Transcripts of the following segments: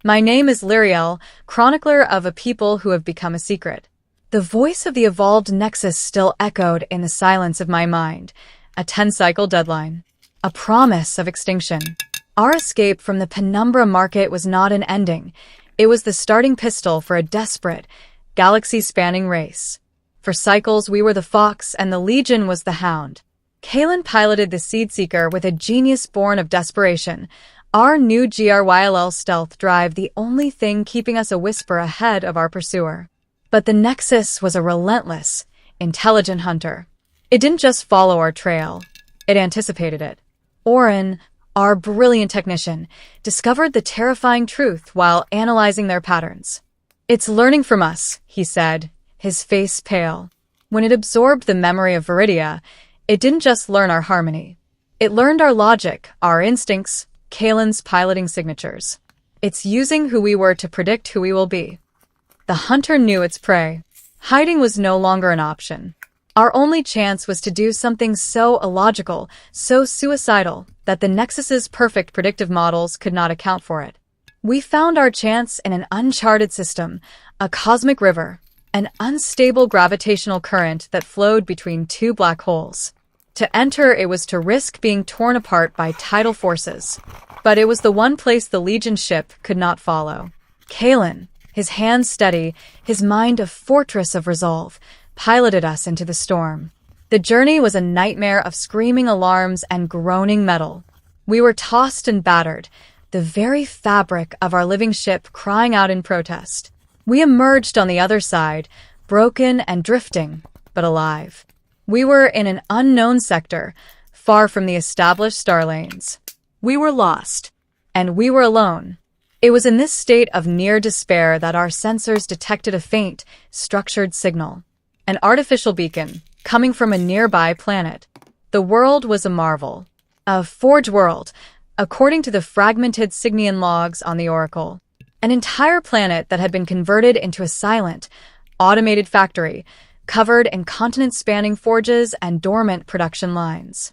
My name is Lyraelle, chronicler of a people who have become a secret. The voice of the evolved Nexus still echoed in the silence of my mind. A 10-cycle deadline. A promise of extinction. Our escape from the penumbra market was not an ending. It was the starting pistol for a desperate, galaxy-spanning race. For cycles, we were the fox and the Legion was the hound. Kalen piloted the Seed Seeker with a genius born of desperation. Our new Gryll stealth drive, the only thing keeping us a whisper ahead of our pursuer. But the Nexus was a relentless, intelligent hunter. It didn't just follow our trail. It anticipated it. Orin, our brilliant technician, discovered the terrifying truth while analyzing their patterns. "It's learning from us," he said, his face pale. When it absorbed the memory of Viridia, it didn't just learn our harmony. It learned our logic, our instincts, Kalen's piloting signatures. It's using who we were to predict who we will be. The hunter knew its prey. Hiding was no longer an option. Our only chance was to do something so illogical, so suicidal, that the Nexus's perfect predictive models could not account for it. We found our chance in an uncharted system, a cosmic river, an unstable gravitational current that flowed between two black holes. To enter, it was to risk being torn apart by tidal forces. But it was the one place the Legion ship could not follow. Kalen, his hands steady, his mind a fortress of resolve, piloted us into the storm. The journey was a nightmare of screaming alarms and groaning metal. We were tossed and battered, the very fabric of our living ship crying out in protest. We emerged on the other side, broken and drifting, but alive. We were in an unknown sector, far from the established star lanes. We were lost, and we were alone. It was in this state of near despair that our sensors detected a faint, structured signal. An artificial beacon, coming from a nearby planet. The world was a marvel. A forge world, according to the fragmented Signian logs on the Oracle. An entire planet that had been converted into a silent, automated factory, covered in continent-spanning forges and dormant production lines.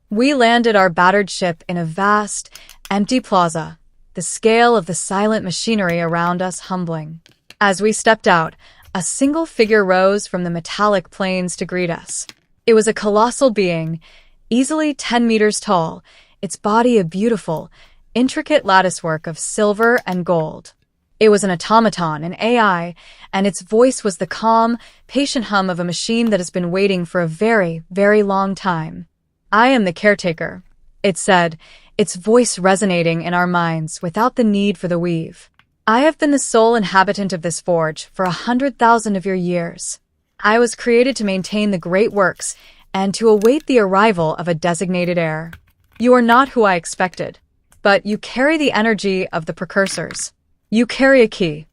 We landed our battered ship in a vast, empty plaza, the scale of the silent machinery around us humbling. As we stepped out, a single figure rose from the metallic plains to greet us. It was a colossal being, easily 10 meters tall, its body a beautiful, intricate latticework of silver and gold. It was an automaton, an AI, and its voice was the calm, patient hum of a machine that has been waiting for a very, very long time. "I am the caretaker," it said, its voice resonating in our minds without the need for the weave. "I have been the sole inhabitant of this forge for 100,000 of your years. I was created to maintain the great works and to await the arrival of a designated heir. You are not who I expected, but you carry the energy of the precursors. You carry a key."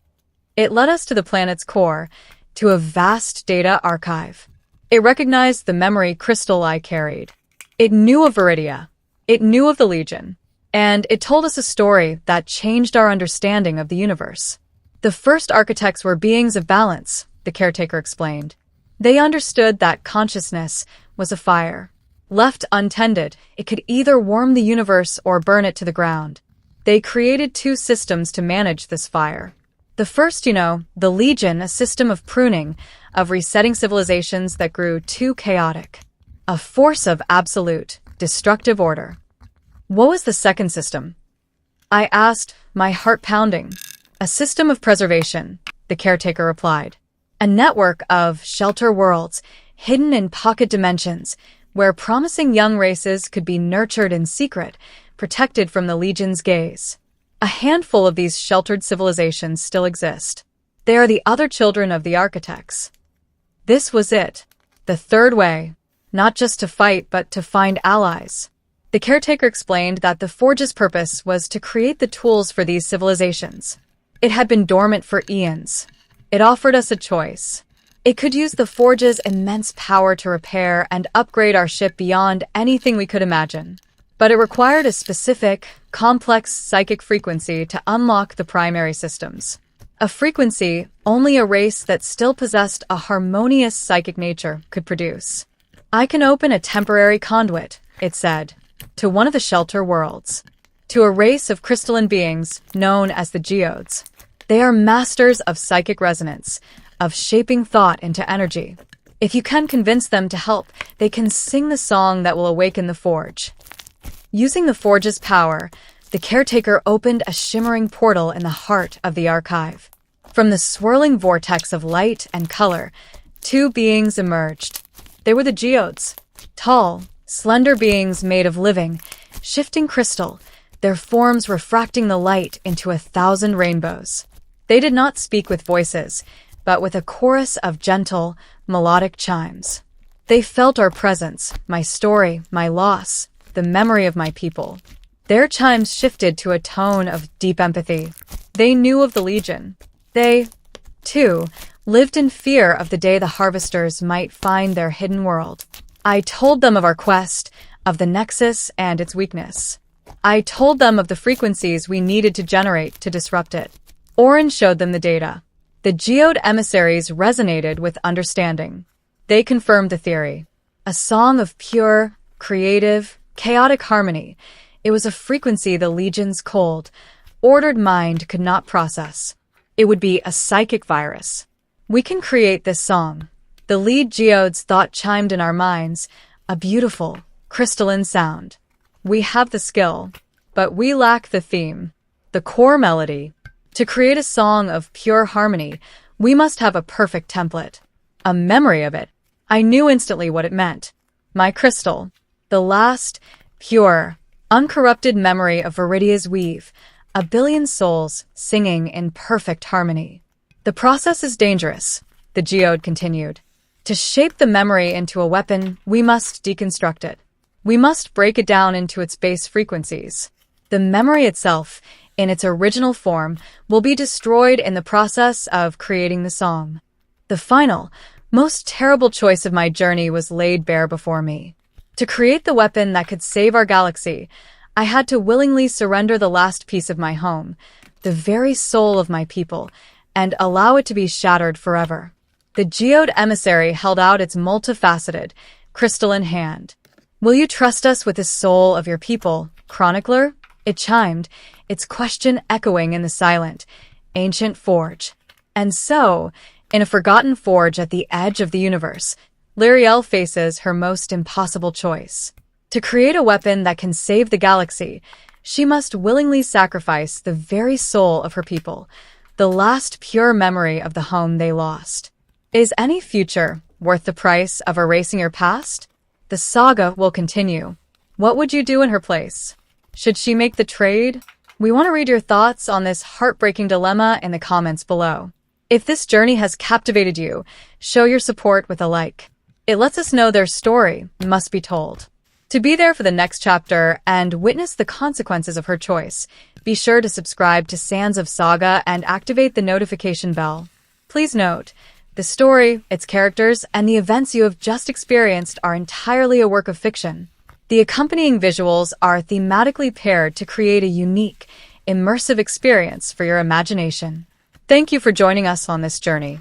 It led us to the planet's core, to a vast data archive. It recognized the memory crystal I carried. It knew of Viridia. It knew of the Legion. And it told us a story that changed our understanding of the universe. The first architects were beings of balance, the caretaker explained. They understood that consciousness was a fire. Left untended, it could either warm the universe or burn it to the ground. They created two systems to manage this fire. The first, the Legion, a system of pruning, of resetting civilizations that grew too chaotic. A force of absolute, destructive order. What was the second system? I asked, my heart pounding. A system of preservation, the caretaker replied. A network of shelter worlds, hidden in pocket dimensions, where promising young races could be nurtured in secret, protected from the Legion's gaze. A handful of these sheltered civilizations still exist. They are the other children of the architects. This was it, the third way, not just to fight but to find allies. The caretaker explained that the Forge's purpose was to create the tools for these civilizations. It had been dormant for eons. It offered us a choice. It could use the Forge's immense power to repair and upgrade our ship beyond anything we could imagine. But it required a specific, complex psychic frequency to unlock the primary systems. A frequency only a race that still possessed a harmonious psychic nature could produce. I can open a temporary conduit, it said, to one of the shelter worlds, to a race of crystalline beings known as the geodes. They are masters of psychic resonance, of shaping thought into energy. If you can convince them to help, they can sing the song that will awaken the forge. Using the forge's power, the caretaker opened a shimmering portal in the heart of the archive. From the swirling vortex of light and color, two beings emerged. They were the geodes, tall, slender beings made of living, shifting crystal, their forms refracting the light into 1,000 rainbows. They did not speak with voices, but with a chorus of gentle, melodic chimes. They felt our presence, my story, my loss, the memory of my people. Their chimes shifted to a tone of deep empathy. They knew of the Legion. They, too, lived in fear of the day the harvesters might find their hidden world. I told them of our quest, of the Nexus and its weakness. I told them of the frequencies we needed to generate to disrupt it. Orin showed them the data. The geode emissaries resonated with understanding. They confirmed the theory. A song of pure, creative, chaotic harmony. It was a frequency the Legion's cold, ordered mind could not process. It would be a psychic virus. We can create this song. The lead geodes thought chimed in our minds, a beautiful, crystalline sound. We have the skill, but we lack the theme, the core melody. To create a song of pure harmony, we must have a perfect template, a memory of it. I knew instantly what it meant. My crystal, the last, pure, uncorrupted memory of Viridia's weave, 1 billion souls singing in perfect harmony. The process is dangerous, the geode continued. To shape the memory into a weapon, we must deconstruct it. We must break it down into its base frequencies. The memory itself, in its original form, will be destroyed in the process of creating the song. The final, most terrible choice of my journey was laid bare before me. To create the weapon that could save our galaxy, I had to willingly surrender the last piece of my home, the very soul of my people, and allow it to be shattered forever. The geode emissary held out its multifaceted, crystalline hand. Will you trust us with the soul of your people, chronicler? It chimed, its question echoing in the silent, ancient forge. And so, in a forgotten forge at the edge of the universe, Lyraelle faces her most impossible choice. To create a weapon that can save the galaxy, she must willingly sacrifice the very soul of her people, the last pure memory of the home they lost. Is any future worth the price of erasing your past? The saga will continue. What would you do in her place? Should she make the trade? We want to read your thoughts on this heartbreaking dilemma in the comments below. If this journey has captivated you, show your support with a like. It lets us know their story must be told. To be there for the next chapter and witness the consequences of her choice, be sure to subscribe to Sands of Saga and activate the notification bell. Please note, the story, its characters, and the events you have just experienced are entirely a work of fiction. The accompanying visuals are thematically paired to create a unique, immersive experience for your imagination. Thank you for joining us on this journey.